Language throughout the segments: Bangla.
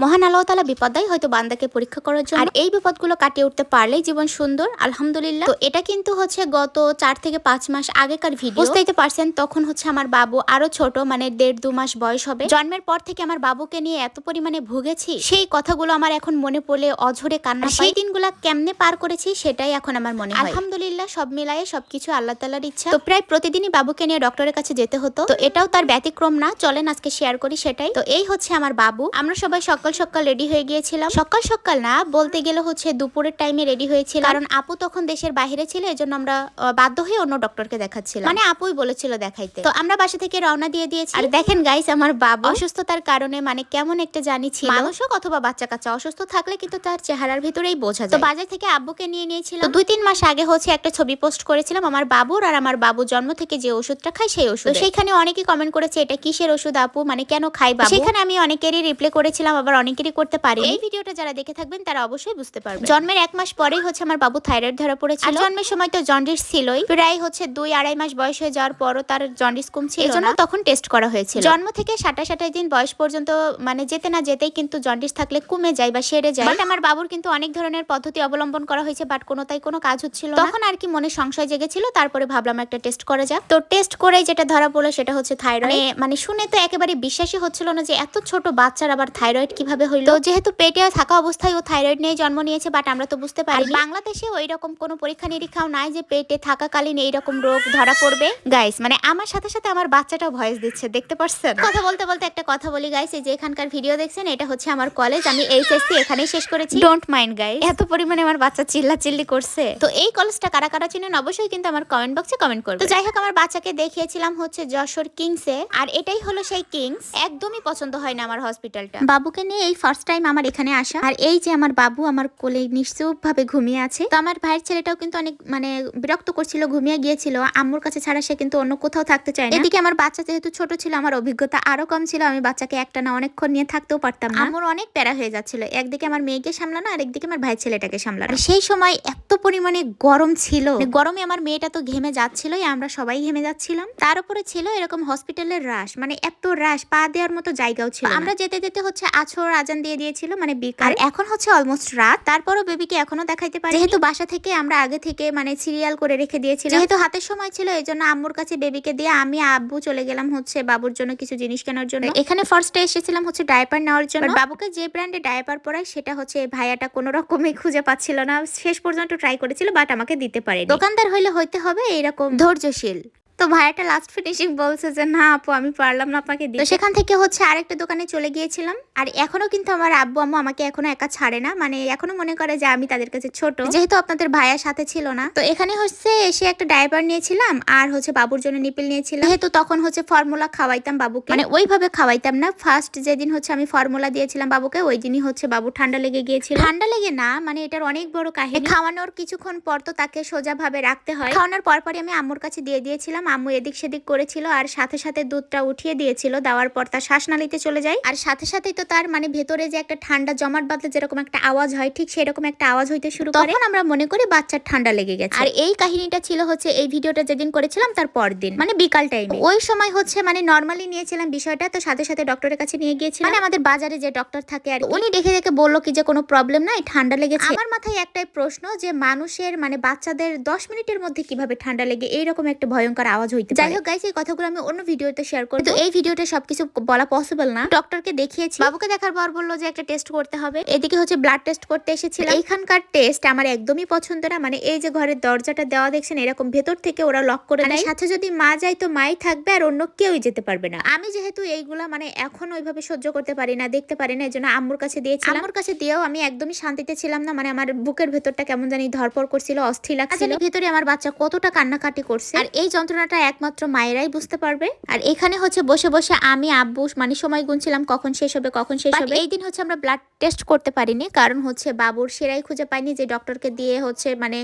মহান আল্লাহ তাআলা বিপদ দেয় হয়তো বান্দাকে পরীক্ষা করার জন্য, আর এই বিপদগুলো কাটিয়ে উঠতে পারলেই জীবন সুন্দর, আলহামদুলিল্লাহ। তো এটা কিন্তু হচ্ছে গত 4 থেকে 5 মাস আগেকার ভিডিও, বুঝতেই পারছেন। তখন হচ্ছে আমার বাবু আরো ছোট, মানে 1.5-2 মাস বয়স হবে। জন্মের পর থেকে আমার বাবুকে নিয়ে এত পরিমাণে ভুগেছি, সেই কথাগুলো আমার এখন মনে পড়লে অঝরে কান্না পায়। সেই দিনগুলো কেমনে পার করেছি সেটাই এখন আমার মনে হয়। আলহামদুলিল্লাহ, সব মিলায়ে সবকিছু আল্লাহ তাআলার ইচ্ছা। তো প্রায় প্রতিদিনই বাবুকে নিয়ে ডক্টরের কাছে যেতে হতো, তো এটাও তার ব্যতিক্রম না। চলেন আজকে শেয়ার করি সেটাই। তো এই হচ্ছে আমার বাবু। আমরা সবাই সকাল সকাল রেডি হয়ে গিয়েছিলাম। সকাল সকাল না, বলতে গেলে হচ্ছে দুপুরের টাইমে রেডি হয়েছিল, কারণ আপু তখন দেশের বাইরে ছিল, এজন্য আমরা বাধ্য হয়ে অন্য ডক্টরকে দেখাচ্ছিলাম, মানে আপুই বলেছিল দেখাইতে। তো আমরা বাসা থেকে রওনা দিয়ে দিয়েছি। আর দেখেন গাইস, আমার বাবু অসুস্থতার কারণে মানে কেমন একটা জানি ছিল, মানুষ হোক অথবা বাচ্চা কাচ্চা অসুস্থ থাকলে কিন্তু তার চেহারার ভিতরেই বোঝা যায়। তো বাজার থেকে আব্বুকে নিয়ে নিয়েছিলাম। তো 2-3 মাস আগে হচ্ছে একটা ছবি পোস্ট করেছিলাম আমার বাবুর, আর আমার বাবু জন্ম থেকে যে ওষুধটা খায় সেই ওষুধ। তো সেইখানে অনেকেই কমেন্ট করেছে এটা কিসের ওষুধ আপু, মানে কেন খাই বাবু। সেখানে আমি অনেকেরই রিপ্লাই করেছিলাম, আবার অনেকেরই করতে পারি। এই ভিডিওটা যারা দেখে থাকবেন তারা অবশ্যই বুঝতে পারবেন। জন্মের 1 মাস পরেই হচ্ছে আমার বাবু থাইরয়েড ধরা পড়েছিল। জন্মের সময় তো জন্ডিস ছিলই, প্রায় হচ্ছে 2-2.5 মাস বয়স হয়ে যাওয়ার পরও তার জন্ডিস কমছিল না, এজন্য তখন টেস্ট করা হয়েছিল। জন্ম থেকে 27-28 দিন বয়স পর্যন্ত মানে যেতে না যেতেই কিন্তু জন্ডিস থাকলে কমে যায় বা সেরে যায়। বাট আমার বাবুর কিন্তু অনেক ধরনের পদ্ধতি অবলম্বন করা হয়েছে, বাট কোনোটাই কোনো কাজ হচ্ছিল না। তখন আর কি মনে সংশয় জেগেছিল, তারপরে ভাবলাম একটা টেস্ট করা যাক। তো টেস্ট করেই যেটা ধরা পড়লো সেটা হচ্ছে থাইরয়েড। মানে শুনে তো একেবারে বিশ্বাসই হচ্ছিল না যে এত ছোট বাচ্চার আবার থাইরয়েড কিভাবে হইলো। যেহেতু পেটে থাকা অবস্থায় ও থাইরয়েড নিয়ে জন্ম নিয়েছে, বাট আমরা তো বুঝতে পারি বাংলাদেশে ওই রকম কোনো পরীক্ষা নিরীক্ষাও নাই যে পেটে থাকাকালীন এইরকম রোগ ধরা পড়বে। গাইস, মানে আমার সাথে সাথে আমার বাচ্চাটাও ভয়েস দিচ্ছে, দেখতে পাচ্ছেন। কথা বলতে বলতে একটা কথা বলি গাইস, এই যে এখানকার ভিডিও দেখছেন এটা হচ্ছে আমার কলেজ, আমি এইচএসসি এখানেই শেষ করেছি। ডোন্ট মাইন্ড গাইস, এত পরিমাণে আমার বাচ্চা চিল্লাচিল্লি করছে। তো এই কলেজটা কারা কারা চিনেন অবশ্যই কিন্তু আমার কমেন্ট বক্সে কমেন্ট করবে। তো যাই হোক, আমার বাচ্চাকে দেখিয়েছিলাম হচ্ছে যশোর কিংসে, আর এটাই হলো সেই কিংস। একদমই পছন্দ হয় না আমার হসপিটালটা। বাবুকে নিয়ে এই ফার্স্ট টাইম আমার এখানে আসা, আর এই যে আমার বাবু আমার কোলে নিশ্চুপ ভাবে ঘুমিয়ে আছে। তো আমার ভাইয়ের ছেলেটাও কিন্তু অনেক মানে বিরক্ত করছিল, ঘুমিয়ে গিয়েছিল। আম্মুর কাছে ছাড়া সে কিন্তু অন্য কোথাও থাকতে চায় না। এদিকে আমার বাচ্চা যেহেতু ছোট ছিল, আমার অভিজ্ঞতা আরো কম ছিল, আমি বাচ্চাকে একটা না অনেকক্ষণ নিয়ে থাকতেও পারতাম না। আমার অনেক প্যারা হয়ে যাচ্ছিল, একদিকে আমার মেয়েকে সামলানো আর একদিকে আমার ভাইয়ের ছেলেটাকে সামলানো। সেই সময় এত পরিমাণে গরম ছিল, গরমে আমার মেয়েটা তো ঘেমে যাচ্ছিলই, আমরা সবাই ঘেমে যাচ্ছিলাম। তার উপরে ছিল এরকম হসপিটালের রাশ, মানে এত রাশ, পা দেওয়ার মতো জায়গাও ছিল। আমরা যেতে যেতে হচ্ছে আছর আজান দিয়ে দিয়েছিল, মানে বিকাল। এখন হচ্ছে অলমোস্ট রাত, তারপরও বেবিকে এখনো দেখাইতে পারি, যেহেতু বাসা থেকে আমরা আগে থেকে মানে সিরিয়াল করে রেখে দিয়েছিলাম। যেহেতু হাতের সময় ছিল, এই জন্য আম্মুর কাছে বেবিকে দিয়ে আমি আব্বু চলে গেলাম হচ্ছে বাবুর জন্য কিছু জিনিস কেনার জন্য। এখানে ফার্স্টে এসেছিলাম হচ্ছে ডায়পার নেওয়ার জন্য। বাবুকে যে ব্র্যান্ডে ডায়পার পরাই সেটা হচ্ছে ভাইয়াটা কোনো রকমই খুঁজে পাচ্ছিল না, শেষ পর্যন্ত ট্রাই করেছিল, বাট আমাকে দিতে পারেনি। দোকানদার হইলে হইতে হবে এইরকম ধৈর্যশীল। তো ভাইয়াটা লাস্ট ফিনিশিং বলছে যে না আপু আমি পারলাম না আপনাকে দিতে। তো সেখান থেকে হচ্ছে আরেকটা দোকানে চলে গিয়েছিলাম। আর এখনো কিন্তু আমার আব্বু আম্মু আমাকে এখনো একা ছাড়ে না, মানে এখনো মনে করে যে আমি তাদের কাছে ছোট, যেহেতু আপনাদের ভাইয়ার সাথে ছিল না। তো এখানে হচ্ছে এসে একটা ডায়পার নিয়েছিলাম, আর হচ্ছে বাবুর জন্য নিপিল নিয়েছিলাম। যেহেতু তখন হচ্ছে ফর্মুলা খাওয়াইতাম বাবুকে, মানে ওইভাবে খাওয়াইতাম না। ফার্স্ট যেদিন হচ্ছে আমি ফর্মুলা দিয়েছিলাম বাবুকে, ওই দিনই হচ্ছে বাবু ঠান্ডা লেগে গিয়েছিল। ঠান্ডা লেগে না, মানে এটার অনেক বড় কাহিনী। খাওয়ানোর কিছুক্ষণ পর তো তাকে সোজা ভাবে রাখতে হয়। খাওয়ানোর পরপরই আমি আম্মুর কাছে দিয়ে দিয়েছিলাম, আম্মু এদিক সেদিক করেছিল, আর সাথে সাথে দুধটা উঠিয়ে দিয়েছিল। দেওয়ার পর তার শ্বাসনালীতে চলে যায়, আর সাথে সাথেই তো তার মানে ভেতরে যে একটা ঠান্ডা জমাট বাঁধলে যেরকম একটা আওয়াজ হয়, ঠিক সেরকম একটা আওয়াজ হইতে শুরু করে। তখন আমরা মনে করি বাচ্চার ঠান্ডা লেগে গেছে। আর এই কাহিনীটা ছিল হচ্ছে এই ভিডিওটা যেদিন করেছিলাম তার পর দিন, মানে বিকাল টাইমে। ওই সময় হচ্ছে মানে নরমালি নিয়েছিলাম বিষয়টা, তো সাথে সাথে ডক্টরের কাছে নিয়ে গিয়েছিলাম, মানে আমাদের বাজারে যে ডক্টর থাকে, আর উনি দেখে দেখে বললো কি যে কোনো প্রবলেম নাই, ঠান্ডা লেগেছে। আমার মাথায় একটাই প্রশ্ন যে মানুষের মানে বাচ্চাদের 10 মিনিটের মধ্যে কিভাবে ঠান্ডা লেগে এইরকম একটা ভয়ঙ্কর আওয়াজ হইতে পারে। যাই হোক গাইস, এই কথাগুলো আমি অন্য ভিডিওতে শেয়ার করব, তো এই ভিডিওতে সবকিছু বলা পসিবল না। ডক্টরকে দেখিয়েছি, বাবুকে দেখার পর বললো যে একটা টেস্ট করতে হবে। এদিকে হচ্ছে ব্লাড টেস্ট করতে এসেছিলাম। এইখানকার টেস্ট আমার একদমই পছন্দ না, মানে এই যে ঘরের দরজাটা দেওয়া দেখছেন এরকম ভেতর থেকে ওরা লক করে দেয়, সাথে যদি মা যায় তো মাই থাকবে আর অন্য কেউই যেতে পারবে না। আমি যেহেতু এইগুলা মানে এখন ওইভাবে সহ্য করতে পারি না, দেখতে পারি না, এজন্য আম্মুর কাছে দিয়েছিলাম। আম্মুর কাছে দিয়েও আমি একদমই শান্তিতে ছিলাম না, মানে আমার বুকের ভেতরটা কেমন জানি ধরপড় করছিল, অস্থির লাগছিল। ভেতরে আমার বাচ্চা কতটা কান্নাকাটি করছে, আর এই যন্ত্রণাটা একমাত্র মায়েরাই বুঝতে পারবে। আর এখানে হচ্ছে বসে বসে আমি আব্বু মানে সময় গুনছিলাম কখন শেষ হবে কখন শেষ হবে। এই দিন হচ্ছে আমরা ব্লাড টেস্ট করতে পারিনি, কারণ হচ্ছে বাবুর সেরাই খুঁজে পাইনি যে ডক্টরকে দিয়ে হচ্ছে মানে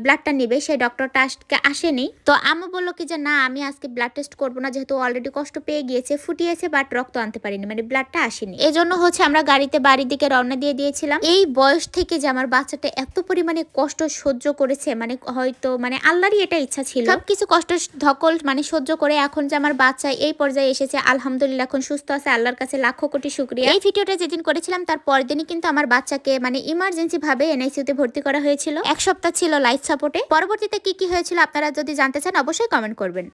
ব্লাডটা নিবে, সেই ডক্টরটা আজকে আসেনি। তো আম্মু বললো কি যে না আমি আজকে ব্লাড টেস্ট করবো না, যেহেতু অলরেডি কষ্ট পেয়ে গিয়েছে, ফুটিয়েছে, বাট রক্ত আনতে পারিনি, মানে ব্লাডটা আসেনি। এজন্য হচ্ছে আমরা গাড়িতে বাড়ির দিকে রওনা দিয়ে দিয়েছিলাম। এই বয়স থেকে যে আমার বাচ্চাটা এত পরিমাণে কষ্ট সহ্য করেছে, মানে হয়তো মানে আল্লাহরই এটা ইচ্ছা ছিল। সবকিছু কষ্ট ধকল মানে সহ্য করে এখন যে আমার বাচ্চা এই পর্যায়ে এসেছে, আলহামদুলিল্লাহ এখন সুস্থ আছে, আল্লাহর কাছে লাখো কোটি শুকরিয়া। এই ভিডিওটা যেদিন করেছিলাম তার পরের দিনই কিন্তু আমার বাচ্চাকে মানে ইমার্জেন্সি ভাবে এনআইসিইউতে ভর্তি করা হয়েছিল। 1 সপ্তাহ ছিল লাইফ সাপোর্টে। পরবর্তীতে কি কি হয়েছিল আপনারা যদি জানতে চান অবশ্যই কমেন্ট করবেন।